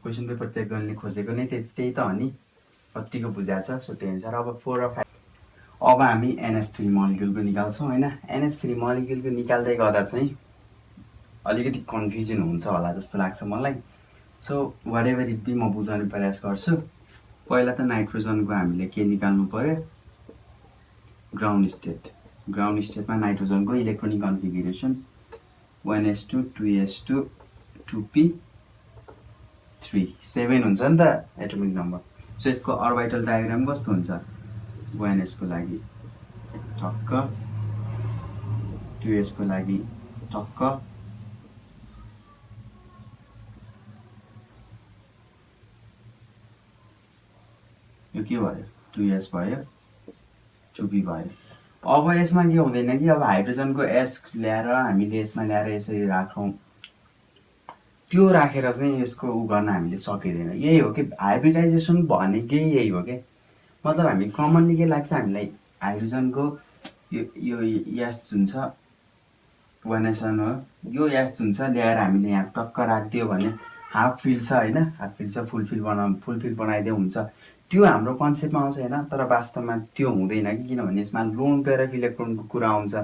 question paper check गर्ने खोजेको नै त्यही त हो नि, कतिको बुझाएको छ। सो त्यही अनुसार अब 4 र 5 अब हामी NH3 मलिक्युलको निकाल्छौँ होइन। NH3 मलिक्युलको निकाल्दै गर्दा चाहिँ अलिकति कन्फ्युजन हुन्छ होला जस्तो लाग्छ मलाई। So whatever it be म बुझाउने प्रयास गर्छु। पहिला त नाइट्रोजनको हामीले के निकाल्नु पर्यो? Ground state. ग्राउन्ड स्टेटमा नाइट्रोजनको electronic configuration 1s2 2s2 2p3 7 हुन्छ नि त एटोमिक नम्बर। सो यसको अर्बिटल डायग्राम कस्तो हुन्छ? 1s को लागि ठक्क, 2s को लागि ठक्क, यो के भयो? 2s भयो, 2p भयो। अब यसमा के हुँदैन कि अब हाइड्रोजनको s ल्याएर हामीले यसमा ल्याएर यसरी राखौँ, त्यो राखेर चाहिँ यसको उ गर्न हामीले सकिँदैन। यही हो कि हाइब्रिडाइजेसन भनेकै यही हो कि, मतलब हामी कमनली के लाग्छ हामीलाई, हाइड्रोजनको यो s जुन छ 1s1 हो, यो s जुन छ ल्याएर हामीले यहाँ टक्क राखिदियो भने हाफ फिल छ होइन, हाफ फिल छ, फुल फिल बनाइदियो हुन्छ, त्यो हाम्रो कन्सेप्टमा आउँछ होइन। तर वास्तवमा त्यो हुँदैन कि, किनभने यसमा लोन पेयर अफ इलेक्ट्रोनको कुरा आउँछ,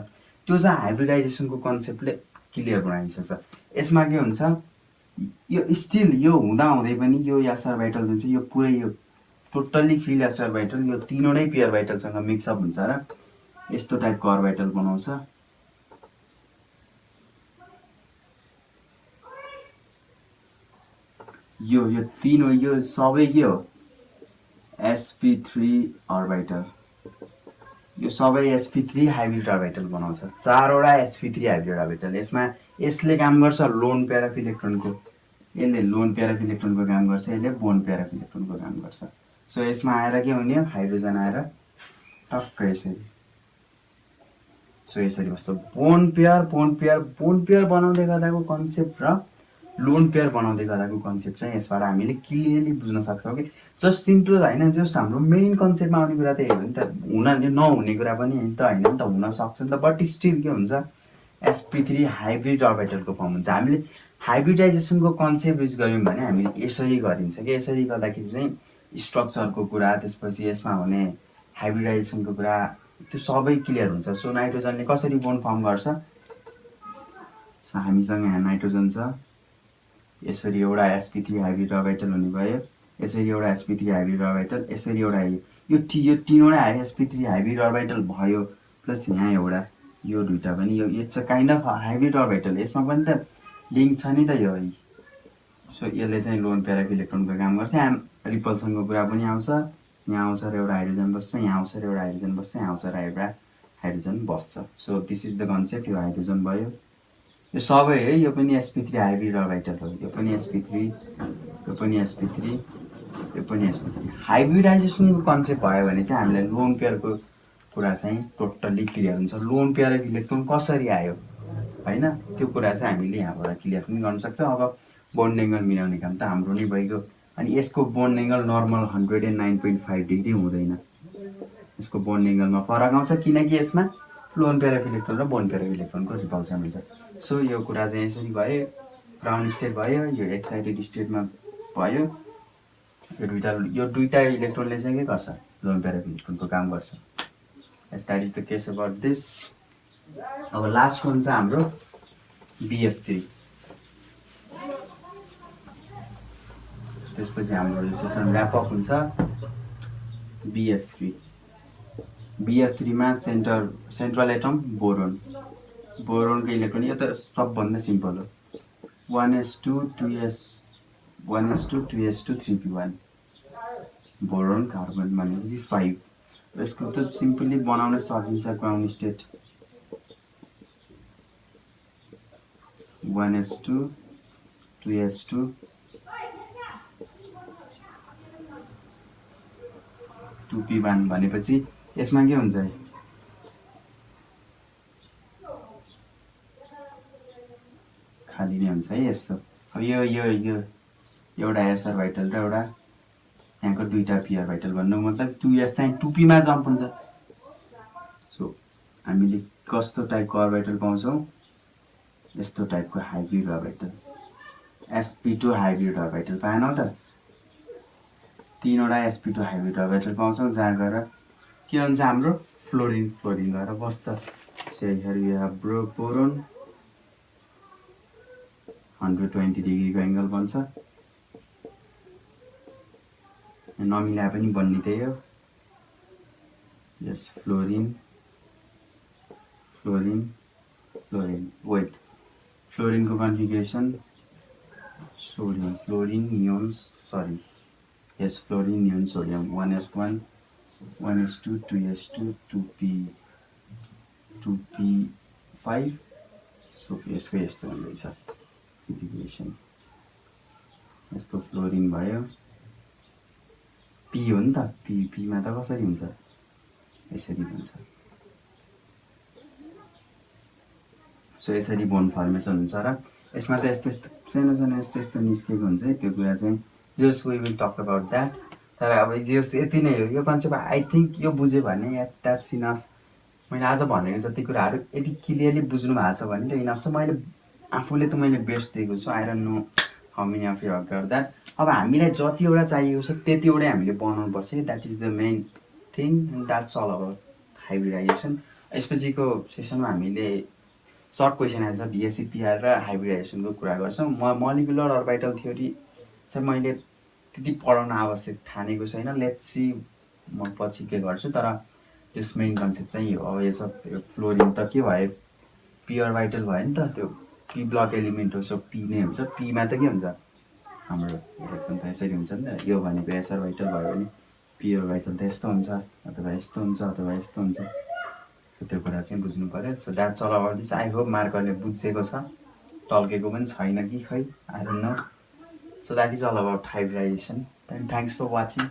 त्यो चाहिँ हाइब्रिडाइजेसनको कन्सेप्टले क्लियर बनाइसक्छ। यसमा के हुन्छ, यो स्टिल यो हुँदाहुँदै पनि यो s अर्बिटल जुन छ यो पुरै यो टोटल्ली फिल s अर्बिटल यो तीनवटै p अर्बिटलसँग मिक्सअप हुन्छ र यस्तो टाइपको अर्बिटल बनाउँछ। यो तीन यो सबै के हो? sp3 अर्बिटल, यो सबै sp3 हाइब्रिड अर्बिटल बनाउँछ, 4वटा sp3 हाइब्रिड अर्बिटल। यसमा यसले काम गर्छ लोन पेयर अफ इलेक्ट्रोनको, यसले लोन पेयर अफ इलेक्ट्रोनको काम गर्छ, यसले बोन पेयर अफ इलेक्ट्रोनको काम गर्छ। सो यसमा आएर के हुने हो? हाइड्रोजन आएर टक्क यसरी, सो यसरी बस्छ। बोन पेयर बनाउँदै गर्दाको कन्सेप्ट र लोन पेयर बनाउँदै गर्दाको कन्सेप्ट चाहिँ यसबाट हामीले क्लियरली बुझ्न सक्छौँ कि जस्ट सिम्पल होइन, जस्ट हाम्रो मेन कन्सेप्टमा आउने कुरा त्यही हो नि त। नहुने कुरा पनि त होइन नि त, हुनसक्छ नि त, बट स्टिल के हुन्छ, sp3 हाइब्रिड अर्बिटलको फर्म हुन्छ। हामीले हाइब्रिडाइजेसनको कन्सेप्ट युज गऱ्यौँ भने हामीले यसरी गरिन्छ कि यसरी गर्दाखेरि चाहिँ स्ट्रक्चरको कुरा, त्यसपछि यसमा हुने हाइब्रिडाइजेसनको कुरा त्यो सबै क्लियर हुन्छ। सो नाइट्रोजनले कसरी बोन्ड फर्म गर्छ, सो हामीसँग यहाँ नाइट्रोजन छ, यसरी एउटा sp3 हाइब्रिड अर्बिटल हुने भयो, यसरी एउटा sp3 हाइब्रिड अर्बिटल, यसरी एउटा यो तीनवटा sp3 हाइब्रिड अर्बिटल भयो, प्लस यहाँ एउटा यो दुईटा पनि यो it's a kind of hybrid orbital, यसमा पनि त लिङ्क छ नि त यो। सो यसले चाहिँ लोन पेयर अफ इलेक्ट्रोनको काम गर्छ। यहाँ रिपल्सनको कुरा पनि आउँछ, यहाँ आउँछ र एउटा हाइड्रोजन बस्छ, यहाँ आउँछ र एउटा हाइड्रोजन बस्छ, यहाँ आउँछ र एउटा हाइड्रोजन बस्छ। So this is the concept. यो हाइड्रोजन भयो, यो सबै है, यो पनि sp3 हाइब्रिड अर्बिटल हो, यो पनि sp3, यो पनि sp3, यो पनि sp3। हाइब्रिडाइजेसनको कन्सेप्ट भयो भने चाहिँ हामीलाई लोन पेयरको कुरा चाहिँ टोटल्ली क्लियर हुन्छ। लोन पेयर अफ इलेक्ट्रोन कसरी आयो होइन, त्यो कुरा चाहिँ हामीले यहाँबाट क्लियर पनि गर्न सक्छौँ। अब बोन्ड एङ्गल मिलाउने काम त हाम्रो नै भइगयो। अनि यसको बोन्ड एङ्गल नर्मल 109.5 डिग्री हुँदैन, यसको बोन्ड एङ्गलमा फरक आउँछ, किनकि यसमा लोन पेयर अफ इलेक्ट्रोन र बोन्ड पेयर अफ इलेक्ट्रोनको रिपल्सन हुन्छ। सो यो कुरा चाहिँ यसरी भयो, ग्राउन्ड स्टेट भयो, यो एक्साइटेड स्टेटमा भयो, यो दुईटा इलेक्ट्रोनले चाहिँ के गर्छ, लोन पेयर अफ इलेक्ट्रोनको काम गर्छ। As that is the case about this. अब लास्ट वान चाहिँ हाम्रो BF3। त्यसपछि हाम्रो यो सेसन ऱ्यापअप हुन्छ। BF3 मा सेन्ट्रल एटम बोरोन, बोरोनको इलेक्ट्रोन यो त सबभन्दा सिम्पल हो, 1s2 2s 3p1, boron carbon भनेपछि 5। यसको त सिम्पली बनाउन सकिन्छ, ground state 1s2 2s2 2p1 भनेपछि यसमा के हुन्छ, खाली नै हुन्छ है यस्तो। अब यो एउटा एस अर्बिटल र एउटा यहाँको दुईटा पी अर्बिटल भन्नु मतलब 2s चाहिँ 2p मा जम्प हुन्छ। सो हामीले कस्तो टाइपको अर्बिटल पाउँछौँ, यस्तो टाइपको hybrid orbital, sp2 hybrid orbital पाएनौ त, तीनवटा sp2 हाइब्रिड अर्बिटल पाउँछौँ, जहाँ गएर के हुन्छ, हाम्रो फ्लोरिन गएर बस्छ। So here we have boron, 120 डिग्रीको एङ्गल बन्छ, नमिला पनि बन्ने त्यही हो। यस फ्लोरिन वेट, फ्लोरिनको configuration sodium, fluorine neons, sorry यस fluorine neon sodium, 1s1 1s2 2s2 2p5। सो यसको यस्तो हुँदैछ कन्फिगरेसन, यसको फ्लोरिन भयो, पी हो नि त, पीमा त कसरी हुन्छ, यसरी हुन्छ। सो यसरी बोन्ड फर्मेसन हुन्छ र यसमा त यस्तो सानो यस्तो निस्केको हुन्छ है, त्यो कुरा चाहिँ just we will talk about that. तर अब जस यति नै हो यो कन्सेप्ट। आई थिङ्क यो बुझ्यो भने द्याट्स इनफ। मैले आज भनेको जति कुराहरू यदि क्लियरली बुझ्नु भएको छ भने त इनफ छ। मैले आफूले त मैले बेस्ट दिएको छु, I don't know how many of you have got that. अब हामीलाई जतिवटा चाहिएको छ त्यतिवटै हामीले बनाउनु पर्छ, that is the main thing, and that's all about hybridization. यसपछिको सेसनमा हामीले सर्ट क्वेसन एन्सर VSEPR र हाइब्रिडाइजेसनको कुरा गर्छौँ। मलिकुलर अर्बिटल थ्योरी चाहिँ मैले त्यति पढाउन आवश्यक ठानेको छैन, लेट्स सी म पछि के गर्छु। तर त्यस मेन कन्सेप्ट चाहिँ यो अब यसो फ्लोरिन त के भयो, पी अर्बिटल भयो नि त, त्यो पी ब्लक एलिमेन्ट हो, सो पी नै हुन्छ। पीमा त के हुन्छ, हाम्रो इलेक्ट्रोन त यसरी हुन्छ नि त, यो भनेको एस अर्बिटल भयो भने पी अर्बिटल त यस्तो हुन्छ, अथवा यस्तो हुन्छ, अथवा यस्तो हुन्छ। सो त्यो कुरा चाहिँ बुझ्नु पऱ्यो। So that's all about this. I hope मार्करले बुझेको छ, टल्केको पनि छैन कि खै, I don't know. So that is all about hybridization. Thanks for watching.